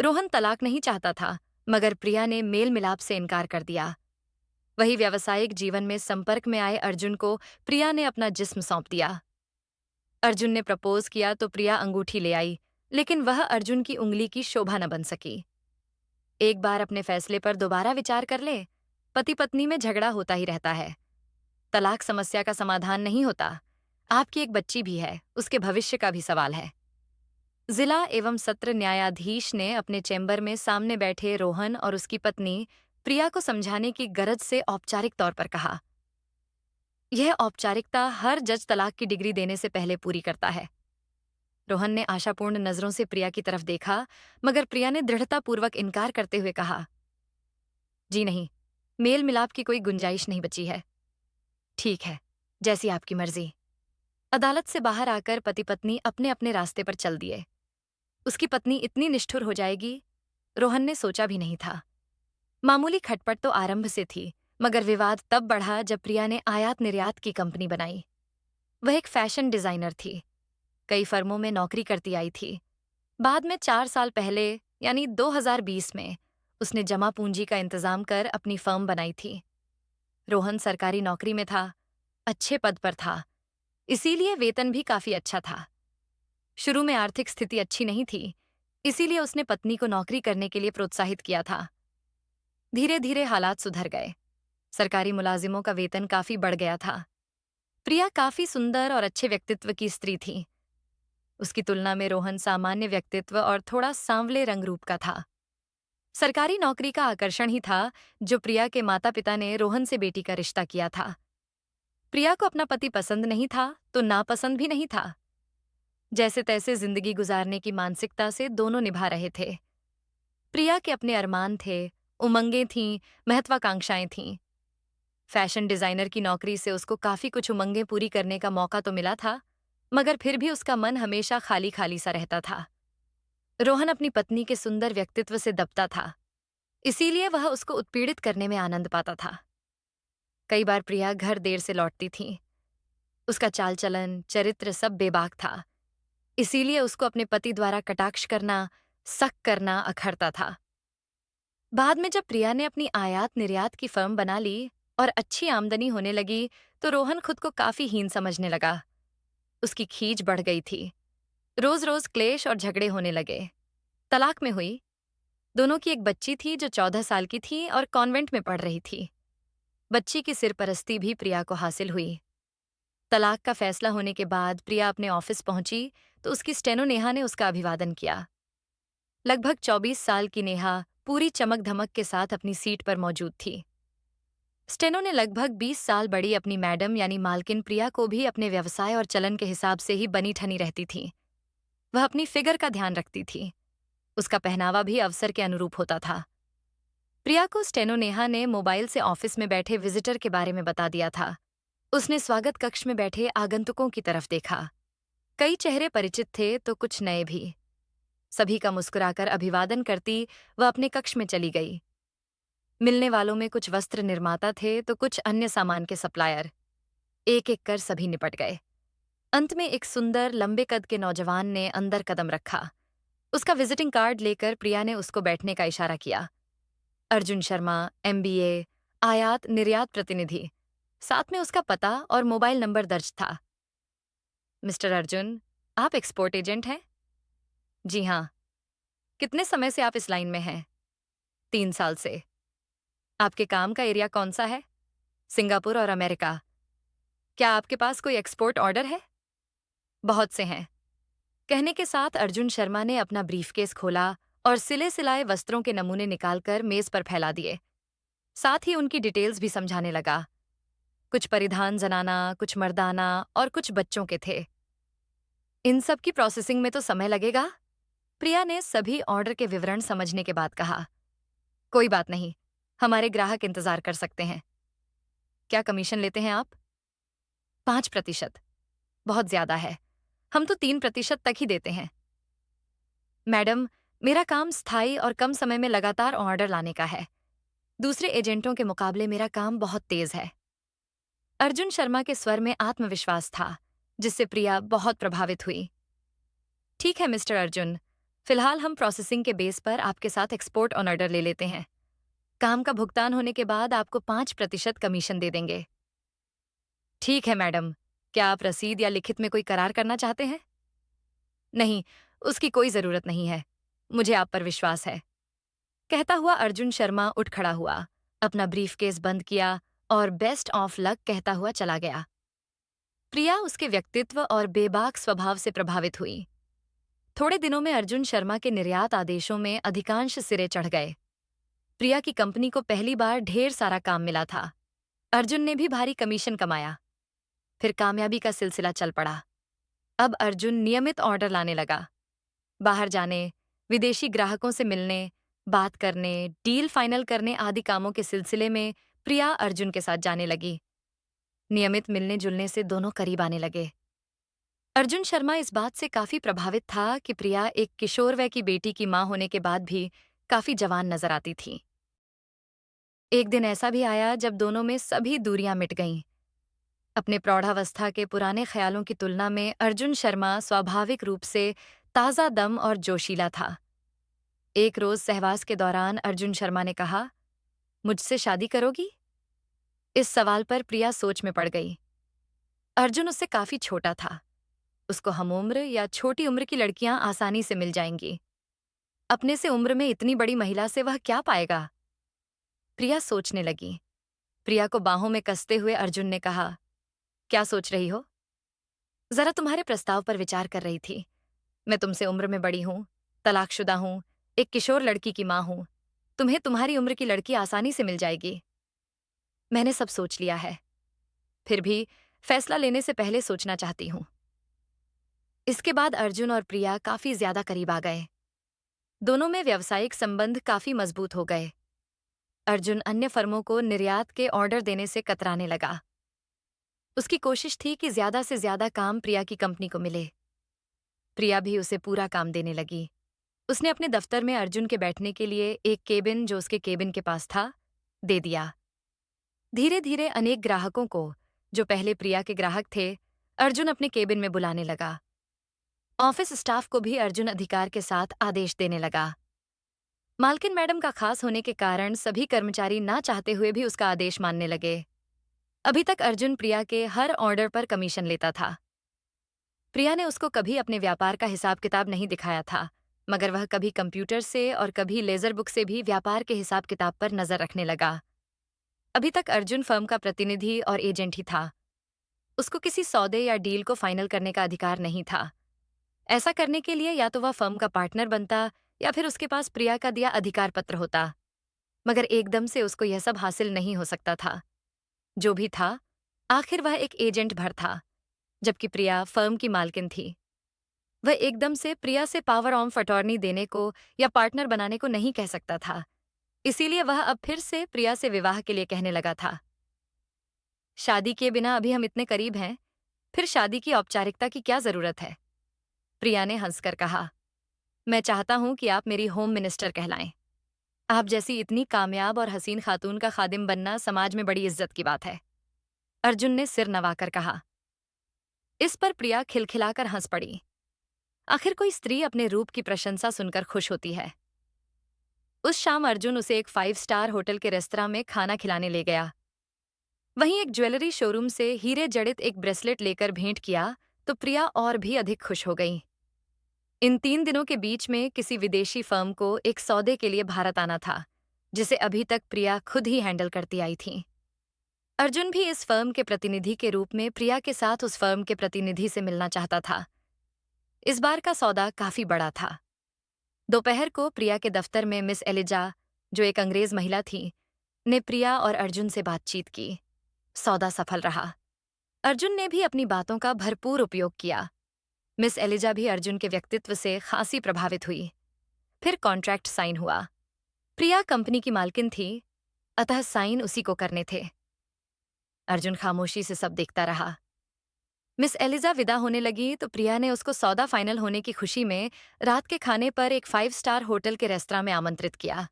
रोहन तलाक नहीं चाहता था, मगर प्रिया ने मेल मिलाप से इनकार कर दिया। वही व्यावसायिक जीवन में संपर्क में आए अर्जुन को प्रिया ने अपना जिस्म सौंप दिया। अर्जुन ने प्रपोज किया तो प्रिया अंगूठी ले आई, लेकिन वह अर्जुन की उंगली की शोभा न बन सकी। एक बार अपने फैसले पर दोबारा विचार कर ले। पति पत्नी में झगड़ा होता ही रहता है। तलाक समस्या का समाधान नहीं होता। आपकी एक बच्ची भी है, उसके भविष्य का भी सवाल है। जिला एवं सत्र न्यायाधीश ने अपने चैम्बर में सामने बैठे रोहन और उसकी पत्नी प्रिया को समझाने की गरज से औपचारिक तौर पर कहा। यह औपचारिकता हर जज तलाक की डिग्री देने से पहले पूरी करता है। रोहन ने आशापूर्ण नजरों से प्रिया की तरफ देखा, मगर प्रिया ने दृढ़तापूर्वक इनकार करते हुए कहा, जी नहीं, मेल मिलाप की कोई गुंजाइश नहीं बची है। ठीक है, जैसी आपकी मर्जी। अदालत से बाहर आकर पति पत्नी अपने अपने रास्ते पर चल दिए। उसकी पत्नी इतनी निष्ठुर हो जाएगी, रोहन ने सोचा भी नहीं था। मामूली खटपट तो आरंभ से थी, मगर विवाद तब बढ़ा जब प्रिया ने आयात निर्यात की कंपनी बनाई। वह एक फैशन डिजाइनर थी, कई फर्मों में नौकरी करती आई थी। बाद में 4 साल पहले, यानी 2020 में, उसने जमा पूंजी का इंतजाम कर अपनी फर्म बनाई थी। रोहन सरकारी नौकरी में था, अच्छे पद पर था, इसीलिए वेतन भी काफी अच्छा था। शुरू में आर्थिक स्थिति अच्छी नहीं थी, इसीलिए उसने पत्नी को नौकरी करने के लिए प्रोत्साहित किया था। धीरे धीरे हालात सुधर गए। सरकारी मुलाजिमों का वेतन काफी बढ़ गया था। प्रिया काफी सुंदर और अच्छे व्यक्तित्व की स्त्री थी। उसकी तुलना में रोहन सामान्य व्यक्तित्व और थोड़ा सांवले रंग रूप का था। सरकारी नौकरी का आकर्षण ही था जो प्रिया के माता पिता ने रोहन से बेटी का रिश्ता किया था। प्रिया को अपना पति पसंद नहीं था तो नापसंद भी नहीं था। जैसे तैसे जिंदगी गुजारने की मानसिकता से दोनों निभा रहे थे। प्रिया के अपने अरमान थे, उमंगें थीं, महत्वाकांक्षाएं थीं। फैशन डिजाइनर की नौकरी से उसको काफी कुछ उमंगें पूरी करने का मौका तो मिला था, मगर फिर भी उसका मन हमेशा खाली खाली सा रहता था। रोहन अपनी पत्नी के सुंदर व्यक्तित्व से दबता था, इसीलिए वह उसको उत्पीड़ित करने में आनंद पाता था। कई बार प्रिया घर देर से लौटती थी। उसका चाल चलन, चरित्र सब बेबाक था, इसीलिए उसको अपने पति द्वारा कटाक्ष करना, शक करना अखरता था। बाद में जब प्रिया ने अपनी आयात निर्यात की फर्म बना ली और अच्छी आमदनी होने लगी, तो रोहन खुद को काफी हीन समझने लगा। उसकी खीज बढ़ गई थी। रोज रोज क्लेश और झगड़े होने लगे। तलाक में हुई। दोनों की एक बच्ची थी जो 14 साल की थी और कॉन्वेंट में पढ़ रही थी। बच्ची की सिरपरस्ती भी प्रिया को हासिल हुई। तलाक का फैसला होने के बाद प्रिया अपने ऑफिस पहुंची तो उसकी स्टेनो नेहा ने उसका अभिवादन किया। लगभग 24 साल की नेहा पूरी चमक धमक के साथ अपनी सीट पर मौजूद थी। स्टेनो ने लगभग 20 साल बड़ी अपनी मैडम यानी मालकिन प्रिया को भी अपने व्यवसाय और चलन के हिसाब से ही बनी ठनी रहती थी। वह अपनी फिगर का ध्यान रखती थी। उसका पहनावा भी अवसर के अनुरूप होता था। प्रिया को स्टेनो नेहा ने मोबाइल से ऑफिस में बैठे विजिटर के बारे में बता दिया था। उसने स्वागत कक्ष में बैठे आगंतुकों की तरफ देखा। कई चेहरे परिचित थे तो कुछ नए भी। सभी का मुस्कुराकर अभिवादन करती वह अपने कक्ष में चली गई। मिलने वालों में कुछ वस्त्र निर्माता थे तो कुछ अन्य सामान के सप्लायर। एक एक कर सभी निपट गए। अंत में एक सुंदर लंबे कद के नौजवान ने अंदर कदम रखा। उसका विजिटिंग कार्ड लेकर प्रिया ने उसको बैठने का इशारा किया। अर्जुन शर्मा, MBA, आयात निर्यात प्रतिनिधि। साथ में उसका पता और मोबाइल नंबर दर्ज था। मिस्टर अर्जुन, आप एक्सपोर्ट एजेंट हैं? जी हाँ। कितने समय से आप इस लाइन में हैं? 3 साल से। आपके काम का एरिया कौन सा है? सिंगापुर और अमेरिका। क्या आपके पास कोई एक्सपोर्ट ऑर्डर है? बहुत से हैं। कहने के साथ अर्जुन शर्मा ने अपना ब्रीफकेस खोला और सिले सिलाए वस्त्रों के नमूने निकालकर मेज पर फैला दिए। साथ ही उनकी डिटेल्स भी समझाने लगा। कुछ परिधान जनाना, कुछ मर्दाना और कुछ बच्चों के थे। इन सब की प्रोसेसिंग में तो समय लगेगा। प्रिया ने सभी ऑर्डर के विवरण समझने के बाद कहा। कोई बात नहीं, हमारे ग्राहक इंतजार कर सकते हैं। क्या कमीशन लेते हैं आप? 5%। बहुत ज्यादा है। हम तो 3% तक ही देते हैं। मैडम, मेरा काम स्थायी और कम समय में लगातार ऑर्डर लाने का है। दूसरे एजेंटों के मुकाबले मेरा काम बहुत तेज है। अर्जुन शर्मा के स्वर में आत्मविश्वास था, जिससे प्रिया बहुत प्रभावित हुई। ठीक है मिस्टर अर्जुन, फिलहाल हम प्रोसेसिंग के बेस पर आपके साथ एक्सपोर्ट ऑन ऑर्डर ले लेते हैं। काम का भुगतान होने के बाद आपको 5% कमीशन दे देंगे। ठीक है मैडम, क्या आप रसीद या लिखित में कोई करार करना चाहते हैं? नहीं, उसकी कोई जरूरत नहीं है। मुझे आप पर विश्वास है। कहता हुआ अर्जुन शर्मा उठ खड़ा हुआ, अपना ब्रीफकेस बंद किया और बेस्ट ऑफ लक कहता हुआ चला गया। प्रिया उसके व्यक्तित्व और बेबाक स्वभाव से प्रभावित हुई। थोड़े दिनों में अर्जुन शर्मा के निर्यात आदेशों में अधिकांश सिरे चढ़ गए। प्रिया की कंपनी को पहली बार ढेर सारा काम मिला था। अर्जुन ने भी भारी कमीशन कमाया। फिर कामयाबी का सिलसिला चल पड़ा। अब अर्जुन नियमित ऑर्डर लाने लगा। बाहर जाने, विदेशी ग्राहकों से मिलने, बात करने, डील फाइनल करने आदि कामों के सिलसिले में प्रिया अर्जुन के साथ जाने लगी। नियमित मिलने जुलने से दोनों करीब आने लगे। अर्जुन शर्मा इस बात से काफी प्रभावित था कि प्रिया एक किशोर वय की बेटी की मां होने के बाद भी काफी जवान नजर आती थी। एक दिन ऐसा भी आया जब दोनों में सभी दूरियां मिट गईं। अपने प्रौढ़ावस्था के पुराने ख्यालों की तुलना में अर्जुन शर्मा स्वाभाविक रूप से ताजा दम और जोशीला था। एक रोज सहवास के दौरान अर्जुन शर्मा ने कहा, मुझसे शादी करोगी? इस सवाल पर प्रिया सोच में पड़ गई। अर्जुन उससे काफी छोटा था। उसको हमउम्र या छोटी उम्र की लड़कियां आसानी से मिल जाएंगी। अपने से उम्र में इतनी बड़ी महिला से वह क्या पाएगा? प्रिया सोचने लगी। प्रिया को बाहों में कसते हुए अर्जुन ने कहा, क्या सोच रही हो? जरा तुम्हारे प्रस्ताव पर विचार कर रही थी। मैं तुमसे उम्र में बड़ी हूं, तलाकशुदा हूं, एक किशोर लड़की की मां हूं। तुम्हें तुम्हारी उम्र की लड़की आसानी से मिल जाएगी। मैंने सब सोच लिया है। फिर भी फैसला लेने से पहले सोचना चाहती हूं। इसके बाद अर्जुन और प्रिया काफी ज्यादा करीब आ गए। दोनों में व्यावसायिक संबंध काफी मजबूत हो गए। अर्जुन अन्य फर्मों को निर्यात के ऑर्डर देने से कतराने लगा। उसकी कोशिश थी कि ज्यादा से ज्यादा काम प्रिया की कंपनी को मिले। प्रिया भी उसे पूरा काम देने लगी। उसने अपने दफ्तर में अर्जुन के बैठने के लिए एक केबिन जो उसके केबिन के पास था, दे दिया। धीरे धीरे अनेक ग्राहकों को, जो पहले प्रिया के ग्राहक थे, अर्जुन अपने केबिन में बुलाने लगा। ऑफिस स्टाफ को भी अर्जुन अधिकार के साथ आदेश देने लगा। मालकिन मैडम का खास होने के कारण सभी कर्मचारी ना चाहते हुए भी उसका आदेश मानने लगे। अभी तक अर्जुन प्रिया के हर ऑर्डर पर कमीशन लेता था। प्रिया ने उसको कभी अपने व्यापार का हिसाब किताब नहीं दिखाया था, मगर वह कभी कंप्यूटर से और कभी लेजर बुक से भी व्यापार के हिसाब किताब पर नजर रखने लगा। अभी तक अर्जुन फर्म का प्रतिनिधि और एजेंट ही था। उसको किसी सौदे या डील को फाइनल करने का अधिकार नहीं था। ऐसा करने के लिए या तो वह फर्म का पार्टनर बनता या फिर उसके पास प्रिया का दिया अधिकार पत्र होता। मगर एकदम से उसको यह सब हासिल नहीं हो सकता था। जो भी था, आखिर वह एक एजेंट भर था, जबकि प्रिया फर्म की मालकिन थी। वह एकदम से प्रिया से पावर ऑफ अटॉर्नी देने को या पार्टनर बनाने को नहीं कह सकता था। इसीलिए वह अब फिर से प्रिया से विवाह के लिए कहने लगा था। शादी किए बिना अभी हम इतने करीब हैं, फिर शादी की औपचारिकता की क्या जरूरत है? प्रिया ने हंसकर कहा, मैं चाहता हूं कि आप मेरी होम मिनिस्टर कहलाएं। आप जैसी इतनी कामयाब और हसीन खातून का खादिम बनना समाज में बड़ी इज्जत की बात है। अर्जुन ने सिर नवाकर कहा। इस पर प्रिया खिलखिलाकर हंस पड़ी। आखिर कोई स्त्री अपने रूप की प्रशंसा सुनकर खुश होती है। उस शाम अर्जुन उसे एक 5 स्टार होटल के रेस्तरां में खाना खिलाने ले गया। वहीं एक ज्वेलरी शोरूम से हीरे जड़ित एक ब्रेसलेट लेकर भेंट किया तो प्रिया और भी अधिक खुश हो गई। इन 3 दिनों के बीच में किसी विदेशी फर्म को एक सौदे के लिए भारत आना था, जिसे अभी तक प्रिया खुद ही हैंडल करती आई थी। अर्जुन भी इस फर्म के प्रतिनिधि के रूप में प्रिया के साथ उस फर्म के प्रतिनिधि से मिलना चाहता था। इस बार का सौदा काफी बड़ा था। दोपहर को प्रिया के दफ्तर में मिस एलिजा, जो एक अंग्रेज महिला थी, ने प्रिया और अर्जुन से बातचीत की। सौदा सफल रहा। अर्जुन ने भी अपनी बातों का भरपूर उपयोग किया। मिस एलिजा भी अर्जुन के व्यक्तित्व से खासी प्रभावित हुई। फिर कॉन्ट्रैक्ट साइन हुआ। प्रिया कंपनी की मालकिन थी, अतः साइन उसी को करने थे। अर्जुन खामोशी से सब देखता रहा। मिस एलिजा विदा होने लगी तो प्रिया ने उसको सौदा फाइनल होने की खुशी में रात के खाने पर एक 5 स्टार होटल के रेस्तरां में आमंत्रित किया।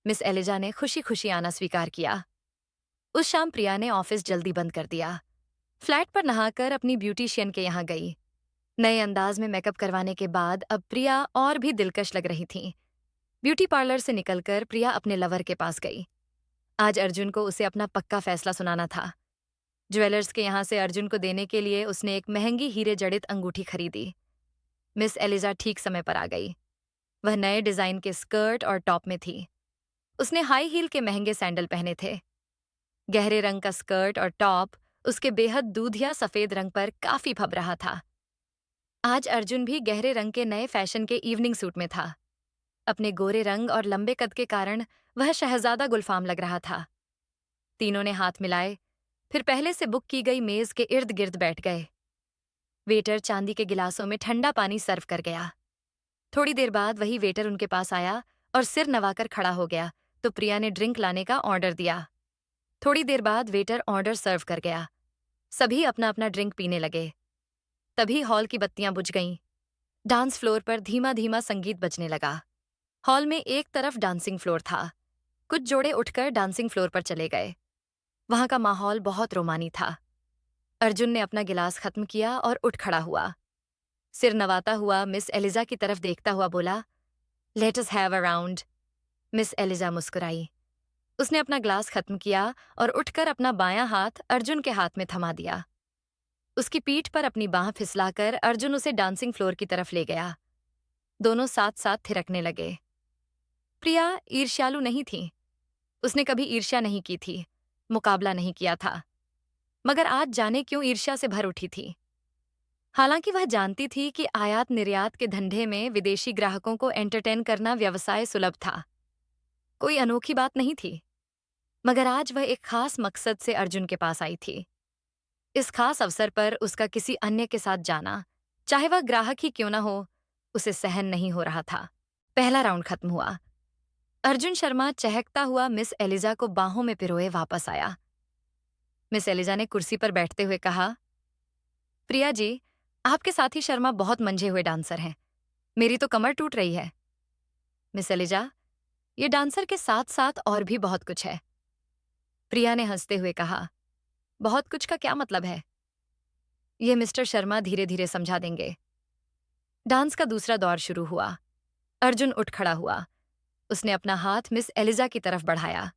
मिस एलिजा ने खुशी खुशी आना स्वीकार किया। उस शाम प्रिया ने ऑफिस जल्दी बंद कर दिया। फ्लैट पर नहाकर अपनी ब्यूटिशियन के यहाँ गई। नए अंदाज में मेकअप करवाने के बाद अब प्रिया और भी दिलकश लग रही थी। ब्यूटी पार्लर से निकलकर प्रिया अपने लवर के पास गई। आज अर्जुन को उसे अपना पक्का फैसला सुनाना था। ज्वेलर्स के यहाँ से अर्जुन को देने के लिए उसने एक महंगी हीरे जड़ित अंगूठी खरीदी। मिस एलिजा ठीक समय पर आ गई। वह नए डिजाइन के स्कर्ट और टॉप में थी। उसने हाई हील के महंगे सैंडल पहने थे। गहरे रंग का स्कर्ट और टॉप उसके बेहद दूधिया सफेद रंग पर काफी फब रहा था। आज अर्जुन भी गहरे रंग के नए फैशन के इवनिंग सूट में था। अपने गोरे रंग और लंबे कद के कारण वह शहजादा गुलफाम लग रहा था। तीनों ने हाथ मिलाए, फिर पहले से बुक की गई मेज के इर्द गिर्द बैठ गए। वेटर चांदी के गिलासों में ठंडा पानी सर्व कर गया। थोड़ी देर बाद वही वेटर उनके पास आया और सिर नवाकर खड़ा हो गया तो प्रिया ने ड्रिंक लाने का ऑर्डर दिया। थोड़ी देर बाद वेटर ऑर्डर सर्व कर गया। सभी अपना अपना ड्रिंक पीने लगे। तभी हॉल की बत्तियां बुझ गईं। डांस फ्लोर पर धीमा धीमा संगीत बजने लगा। हॉल में एक तरफ डांसिंग फ्लोर था। कुछ जोड़े उठकर डांसिंग फ्लोर पर चले गए। वहां का माहौल बहुत रोमानी था। अर्जुन ने अपना गिलास खत्म किया और उठ खड़ा हुआ। सिर नवाता हुआ मिस एलिजा की तरफ देखता हुआ बोला, let us have a round. Miss Eliza मुस्कुराई। उसने अपना ग्लास खत्म किया और उठकर अपना बायां हाथ अर्जुन के हाथ में थमा दिया। उसकी पीठ पर अपनी बांह फिसलाकर अर्जुन उसे डांसिंग फ्लोर की तरफ ले गया। दोनों साथ साथ थिरकने लगे। प्रिया ईर्ष्यालु नहीं थी। उसने कभी ईर्ष्या नहीं की थी, मुकाबला नहीं किया था। मगर आज जाने क्यों ईर्ष्या से भर उठी थी। हालांकि वह जानती थी कि आयात निर्यात के धंधे में विदेशी ग्राहकों को एंटरटेन करना व्यवसाय सुलभ था। कोई अनोखी बात नहीं थी। मगर आज वह एक खास मकसद से अर्जुन के पास आई थी। इस खास अवसर पर उसका किसी अन्य के साथ जाना, चाहे वह ग्राहक ही क्यों ना हो, उसे सहन नहीं हो रहा था। पहला राउंड खत्म हुआ। अर्जुन शर्मा चहकता हुआ मिस एलिजा को बाहों में पिरोए वापस आया। मिस एलिजा ने कुर्सी पर बैठते हुए कहा, प्रिया जी, आपके साथी शर्मा बहुत मंझे हुए डांसर हैं। मेरी तो कमर टूट रही है। मिस एलिजा, ये डांसर के साथ साथ और भी बहुत कुछ है। प्रिया ने हंसते हुए कहा, बहुत कुछ का क्या मतलब है? ये मिस्टर शर्मा धीरे धीरे समझा देंगे। डांस का दूसरा दौर शुरू हुआ। अर्जुन उठ खड़ा हुआ। उसने अपना हाथ मिस एलिजा की तरफ बढ़ाया।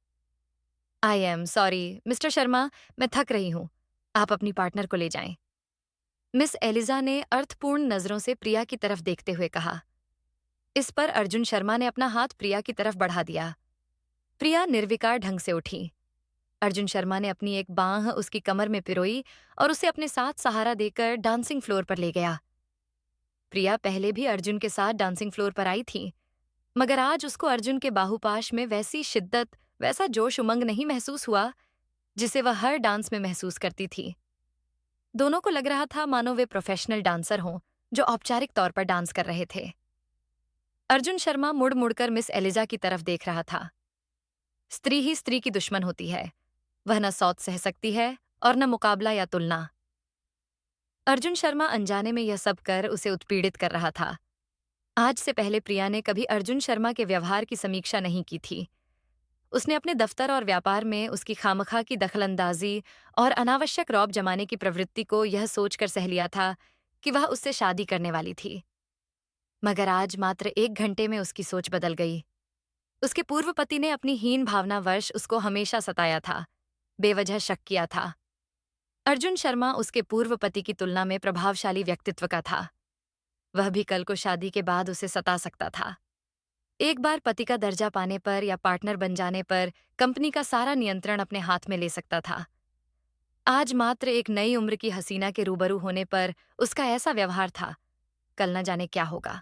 I am sorry mister Sharma, मैं थक रही हूं। आप अपनी पार्टनर को ले जाएं। मिस एलिजा ने अर्थपूर्ण नजरों से प्रिया की तरफ देखते हुए कहा। इस पर अर्जुन शर्मा ने अपना हाथ प्रिया की तरफ बढ़ा दिया। प्रिया निर्विकार ढंग से उठी। अर्जुन शर्मा ने अपनी एक बांह उसकी कमर में पिरोई और उसे अपने साथ सहारा देकर डांसिंग फ्लोर पर ले गया। प्रिया पहले भी अर्जुन के साथ डांसिंग फ्लोर पर आई थी, मगर आज उसको अर्जुन के बाहुपाश में वैसी शिद्दत, वैसा जोश उमंग नहीं महसूस हुआ जिसे वह हर डांस में महसूस करती थी। दोनों को लग रहा था मानो वे प्रोफेशनल डांसर हों जो औपचारिक तौर पर डांस कर रहे थे। अर्जुन शर्मा मुड़ मुड़कर मिस एलिजा की तरफ देख रहा था। स्त्री ही स्त्री की दुश्मन होती है। वह न सौत सह सकती है और न मुकाबला या तुलना। अर्जुन शर्मा अनजाने में यह सब कर उसे उत्पीड़ित कर रहा था। आज से पहले प्रिया ने कभी अर्जुन शर्मा के व्यवहार की समीक्षा नहीं की थी। उसने अपने दफ्तर और व्यापार में उसकी खामखा की दखलंदाजी और अनावश्यक रौब जमाने की प्रवृत्ति को यह सोचकर सह लिया था कि वह उससे शादी करने वाली थी। मगर आज मात्र 1 घंटे में उसकी सोच बदल गई। उसके पूर्व पति ने अपनी हीन भावनावश उसको हमेशा सताया था, बेवजह शक किया था। अर्जुन शर्मा उसके पूर्व पति की तुलना में प्रभावशाली व्यक्तित्व का था। वह भी कल को शादी के बाद उसे सता सकता था। एक बार पति का दर्जा पाने पर या पार्टनर बन जाने पर कंपनी का सारा नियंत्रण अपने हाथ में ले सकता था। आज मात्र एक नई उम्र की हसीना के रूबरू होने पर उसका ऐसा व्यवहार था, कल न जाने क्या होगा।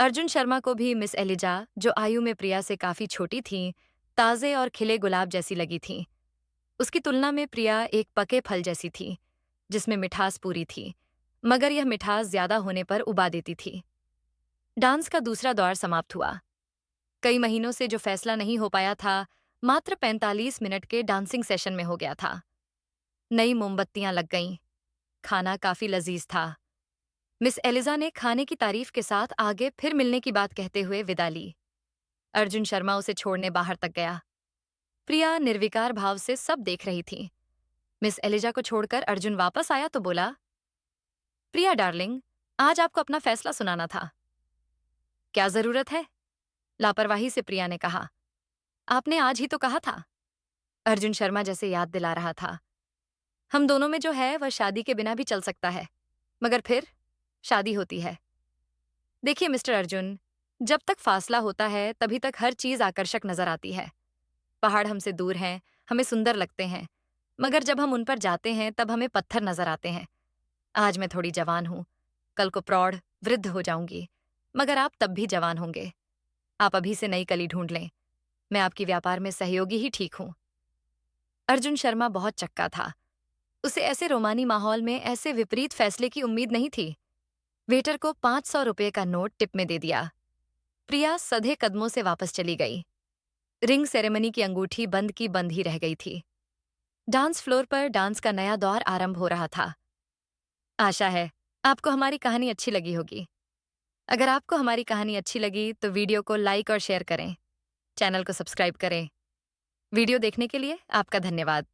अर्जुन शर्मा को भी मिस एलिजा, जो आयु में प्रिया से काफी छोटी थीं, ताजे और खिले गुलाब जैसी लगी थीं। उसकी तुलना में प्रिया एक पके फल जैसी थी, जिसमें मिठास पूरी थी, मगर यह मिठास ज्यादा होने पर उबा देती थी। डांस का दूसरा दौर समाप्त हुआ। कई महीनों से जो फैसला नहीं हो पाया था, मात्र 45 मिनट के डांसिंग सेशन में हो गया था। नई मोमबत्तियां लग गईं। खाना काफी लजीज था। मिस एलिजा ने खाने की तारीफ के साथ आगे फिर मिलने की बात कहते हुए विदा ली। अर्जुन शर्मा उसे छोड़ने बाहर तक गया। प्रिया निर्विकार भाव से सब देख रही थी। मिस एलिजा को छोड़कर अर्जुन वापस आया तो बोला, प्रिया डार्लिंग, आज आपको अपना फैसला सुनाना था। क्या जरूरत है? लापरवाही से प्रिया ने कहा। आपने आज ही तो कहा था। अर्जुन शर्मा जैसे याद दिला रहा था। हम दोनों में जो है वह शादी के बिना भी चल सकता है, मगर फिर शादी होती है। देखिए मिस्टर अर्जुन, जब तक फासला होता है तभी तक हर चीज आकर्षक नजर आती है। पहाड़ हमसे दूर हैं, हमें सुंदर लगते हैं, मगर जब हम उन पर जाते हैं तब हमें पत्थर नजर आते हैं। आज मैं थोड़ी जवान हूं, कल को प्रौढ़ वृद्ध हो जाऊंगी, मगर आप तब भी जवान होंगे। आप अभी से नई कली ढूंढ लें। मैं आपकी व्यापार में सहयोगी ही ठीक हूं। अर्जुन शर्मा बहुत चक्का था। उसे ऐसे रोमानी माहौल में ऐसे विपरीत फैसले की उम्मीद नहीं थी। वेटर को 500 रुपये का नोट टिप में दे दिया। प्रिया सधे कदमों से वापस चली गई। रिंग सेरेमनी की अंगूठी बंद की बंद ही रह गई थी। डांस फ्लोर पर डांस का नया दौर आरंभ हो रहा था। आशा है आपको हमारी कहानी अच्छी लगी होगी। अगर आपको हमारी कहानी अच्छी लगी तो वीडियो को लाइक और शेयर करें। चैनल को सब्सक्राइब करें। वीडियो देखने के लिए आपका धन्यवाद।